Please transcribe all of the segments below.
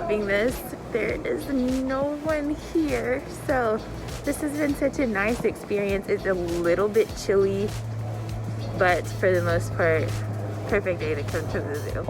loving this. There is no one here, so this has been such a nice experience. It's a little bit chilly, but for the most part, perfect day to come to the zoo.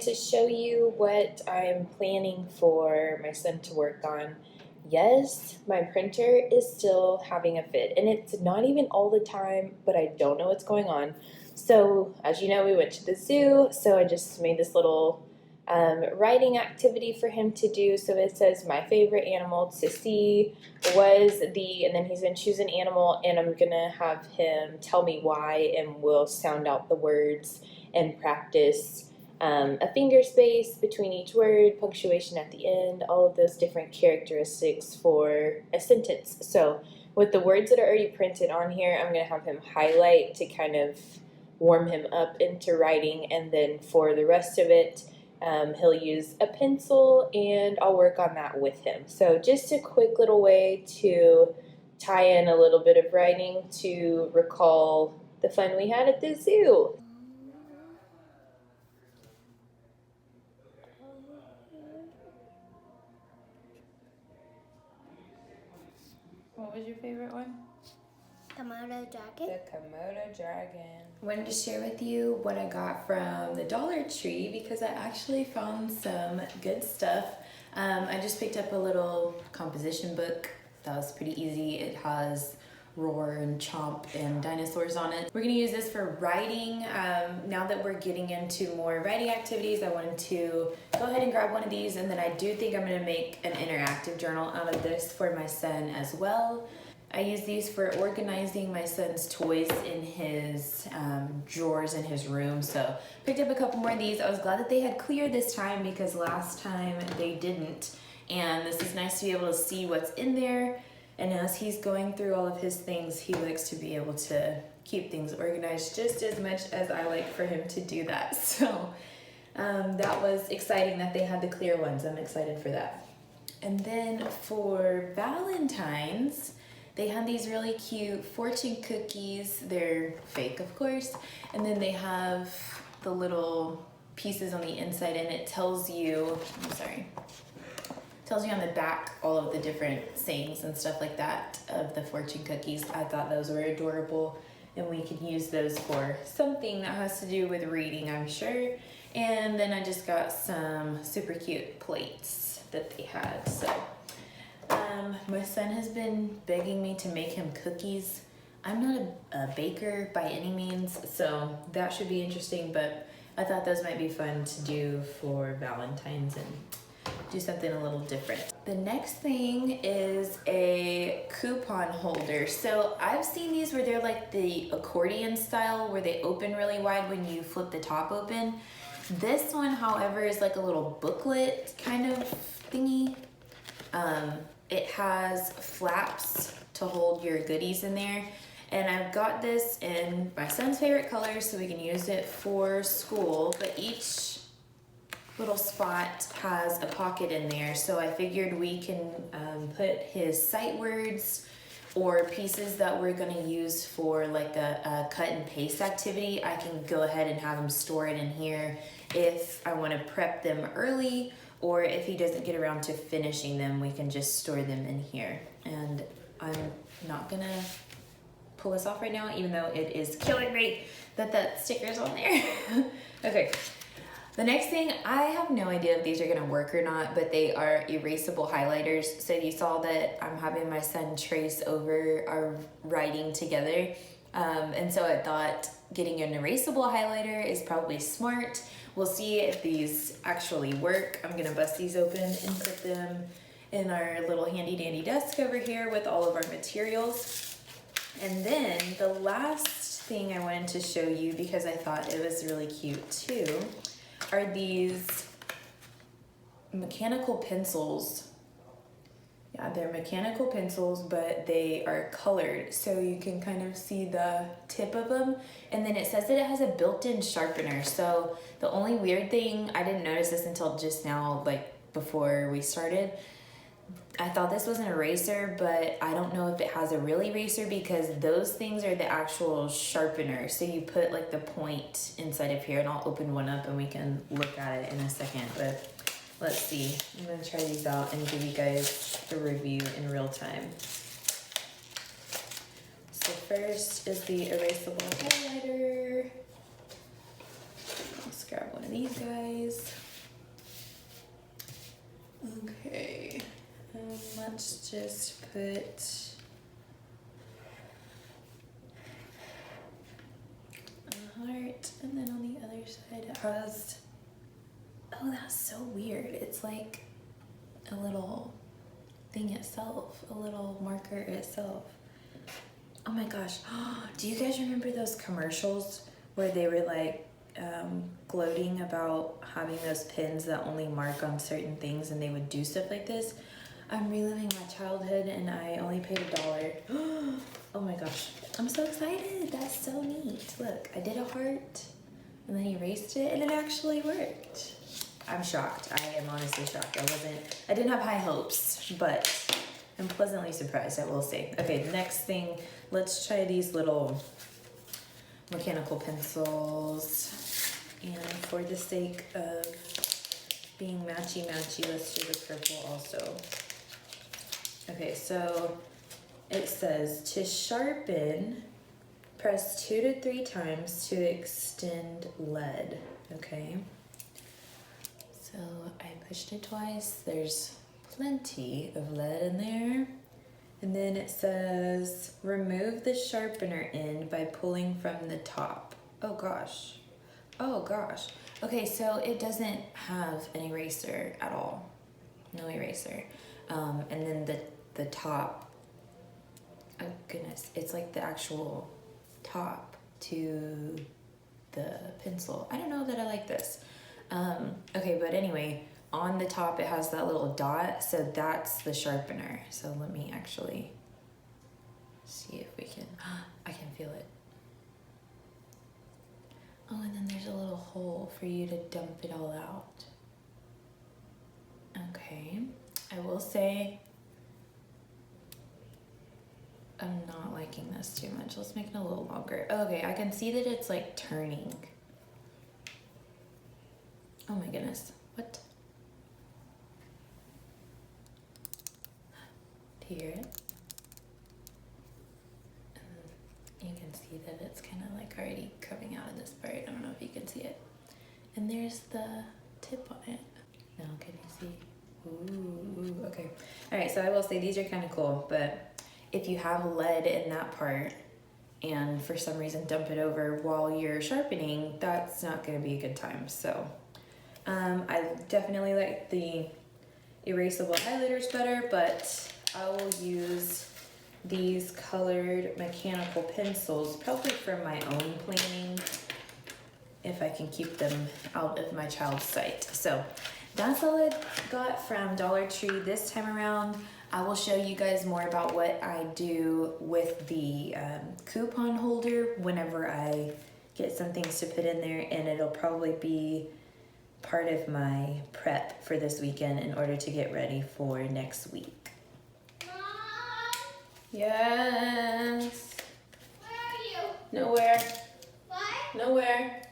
To show you what I'm planning for my son to work on. Yes, my printer is still having a fit, and it's not even all the time, but I don't know what's going on. So as you know, we went to the zoo, so I just made this little writing activity for him to do. So it says my favorite animal to see was the, and then he's gonna choose an animal, and I'm gonna have him tell me why, and we'll sound out the words and practice a finger space between each word, punctuation at the end, all of those different characteristics for a sentence. So with the words that are already printed on here, I'm going to have him highlight to kind of warm him up into writing, and then for the rest of it, he'll use a pencil, and I'll work on that with him. So just a quick little way to tie in a little bit of writing to recall the fun we had at the zoo. What was your favorite one? Komodo dragon. The Komodo dragon. I wanted to share with you what I got from the Dollar Tree because I actually found some good stuff. I just picked up a little composition book that was pretty easy. It has Roar and Chomp and dinosaurs on it. We're gonna use this for writing. Now that we're getting into more writing activities, I wanted to go ahead and grab one of these, and then I do think I'm gonna make an interactive journal out of this for my son as well. I use these for organizing my son's toys in his drawers in his room. So picked up a couple more of these. I was glad that they had clear this time because last time they didn't. And this is nice to be able to see what's in there. And as he's going through all of his things, he likes to be able to keep things organized just as much as I like for him to do that. So that was exciting that they had the clear ones. I'm excited for that. And then for Valentine's, they had these really cute fortune cookies. They're fake, of course. And then they have the little pieces on the inside, and it tells you, tells you on the back all of the different sayings and stuff like that of the fortune cookies. I thought those were adorable, and we could use those for something that has to do with reading, I'm sure. And then I just got some super cute plates that they had. So my son has been begging me to make him cookies. I'm not a baker by any means, so that should be interesting, but I thought those might be fun to do for Valentine's and do something a little different. The next thing is a coupon holder. So I've seen these where they're like the accordion style where they open really wide when you flip the top open. This one, however, is like a little booklet kind of thingy. It has flaps to hold your goodies in there. And I've got this in my son's favorite color so we can use it for school, but each little spot has a pocket in there. So I figured we can put his sight words or pieces that we're gonna use for like a cut and paste activity. I can go ahead and have him store it in here if I wanna prep them early, or if he doesn't get around to finishing them, we can just store them in here. And I'm not gonna pull this off right now, even though it is killing me that that sticker's on there. Okay, The next thing, I have no idea if these are gonna work or not, but they are erasable highlighters. So you saw that I'm having my son trace over our writing together. And so I thought getting an erasable highlighter is probably smart. We'll see if these actually work. I'm gonna bust these open and put them in our little handy dandy desk over here with all of our materials. And then the last thing I wanted to show you, because I thought it was really cute too, are these mechanical pencils. Yeah, they're mechanical pencils, but they are colored, so you can kind of see the tip of them. And then it says that it has a built-in sharpener. So the only weird thing, I didn't notice this until just now, like before we started. I thought this was an eraser, but I don't know if it has a real eraser, because those things are the actual sharpener. So you put like the point inside of here, and I'll open one up and we can look at it in a second. But let's see, I'm gonna try these out and give you guys a review in real time. So first is the erasable highlighter. Let's grab one of these guys. Okay. Let's just put a heart, and then on the other side it has, oh, that's so weird. It's like a little thing itself, a little marker itself. Oh my gosh, do you guys remember those commercials where they were like gloating about having those pens that only mark on certain things, and they would do stuff like this? I'm reliving my childhood, and I only paid $1. Oh my gosh, I'm so excited. That's so neat. Look, I did a heart and then erased it, and it actually worked. I'm shocked. I am honestly shocked. I didn't have high hopes, but I'm pleasantly surprised, I will say. Okay, next thing, let's try these little mechanical pencils. And for the sake of being matchy-matchy, let's do the purple also. Okay, so it says to sharpen, press 2 to 3 times to extend lead. Okay, so I pushed it twice. There's plenty of lead in there. And then it says remove the sharpener end by pulling from the top. Oh gosh. Oh gosh. Okay, so it doesn't have an eraser at all. No eraser. And then the top, oh goodness, it's like the actual top to the pencil. I don't know that I like this. Okay, but anyway, on the top it has that little dot, so that's the sharpener. So let me actually see if we can, I can feel it. Oh, and then there's a little hole for you to dump it all out. Okay, I will say I'm not liking this too much. Let's make it a little longer. Okay, I can see that it's like turning. Oh my goodness, what? Do you hear it? You can see that it's kind of like already coming out of this part. I don't know if you can see it. And there's the tip on it. Now can you see? Ooh, okay. All right, so I will say these are kind of cool, but if you have lead in that part and for some reason dump it over while you're sharpening, that's not gonna be a good time. So I definitely like the erasable highlighters better, but I will use these colored mechanical pencils probably for my own planning, if I can keep them out of my child's sight. So that's all I got from Dollar Tree this time around. I will show you guys more about what I do with the coupon holder whenever I get some things to put in there, and it'll probably be part of my prep for this weekend in order to get ready for next week. Mom, Yes. where are you? Nowhere. What? Nowhere.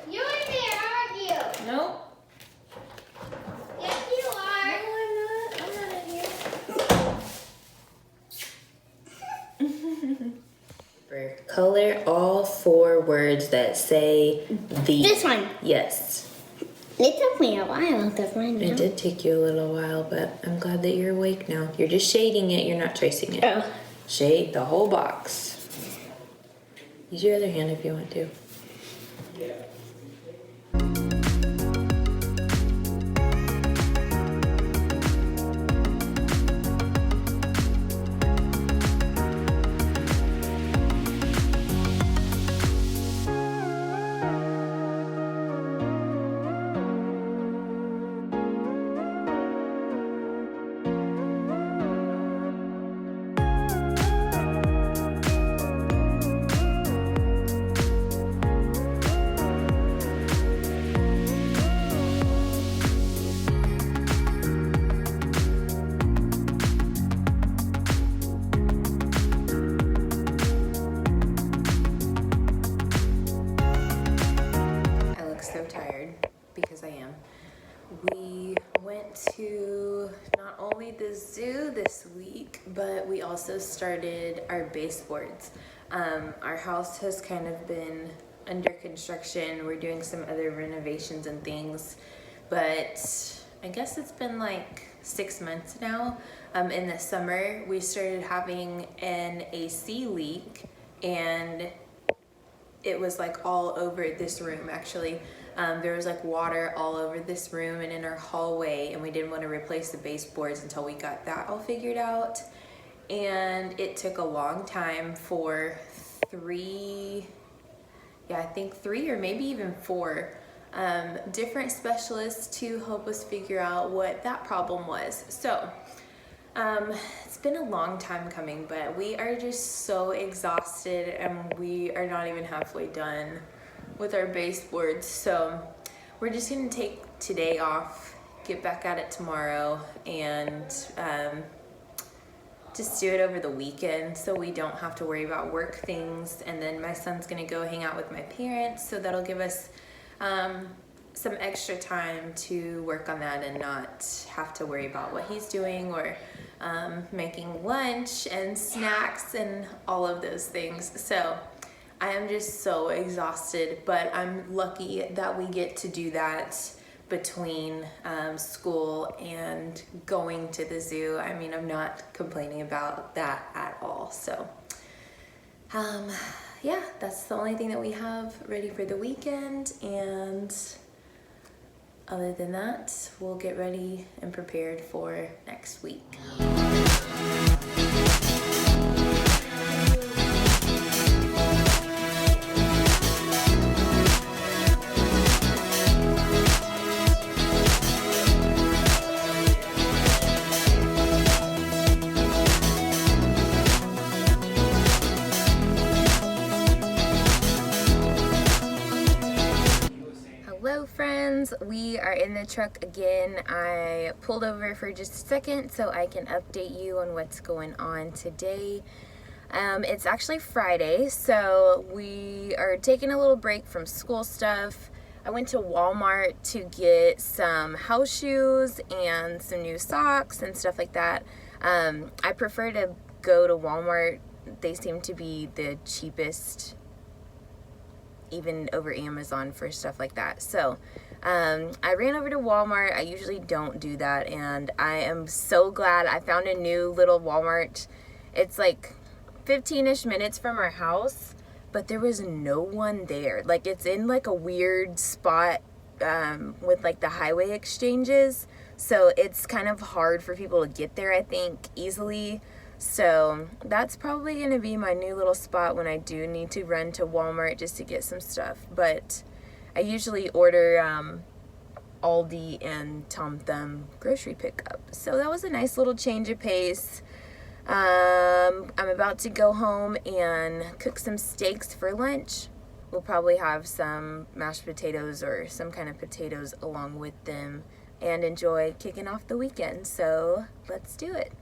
You're in there, aren't you? Nope. Yes, you are. No, I'm not. I'm not in here. For Color all 4 words that say the. This one. Yes. It took me a while to find It out. did take you a little while, but I'm glad that you're awake now. You're just shading it, you're not tracing it. Oh. Shade the whole box. Use your other hand if you want to. So tired because I am. We went to not only the zoo this week, but we also started our baseboards. Our house has kind of been under construction. We're doing some other renovations and things, but I guess it's been like 6 months now. In the summer, we started having an AC leak, and it was like all over this room actually. There was like water all over this room and in our hallway, and we didn't want to replace the baseboards until we got that all figured out. And it took a long time for 3 or maybe even 4 different specialists to help us figure out what that problem was. So it's been a long time coming, but we are just so exhausted, and we are not even halfway done with our baseboards. So we're just gonna take today off, get back at it tomorrow, and just do it over the weekend so we don't have to worry about work things. And then my son's gonna go hang out with my parents, so that'll give us some extra time to work on that and not have to worry about what he's doing, or making lunch and snacks and all of those things. So I am just so exhausted, but I'm lucky that we get to do that between school and going to the zoo. I mean, I'm not complaining about that at all. So yeah, that's the only thing that we have ready for the weekend, and other than that, we'll get ready and prepared for next week. Hello friends, we are in the truck again. I pulled over for just a second so I can update you on what's going on today. It's actually Friday, so we are taking a little break from school stuff. I went to Walmart to get some house shoes and some new socks and stuff like that. I prefer to go to Walmart. They seem to be the cheapest, even over Amazon for stuff like that. So I ran over to Walmart. I usually don't do that, and I am so glad I found a new little Walmart. It's like 15-ish minutes from our house, but there was no one there. Like, it's in like a weird spot with like the highway exchanges, so it's kind of hard for people to get there, I think, easily. So that's probably going to be my new little spot when I do need to run to Walmart just to get some stuff. But I usually order Aldi and Tom Thumb grocery pickup. So that was a nice little change of pace. I'm about to go home and cook some steaks for lunch. We'll probably have some mashed potatoes or some kind of potatoes along with them, and enjoy kicking off the weekend. So let's do it.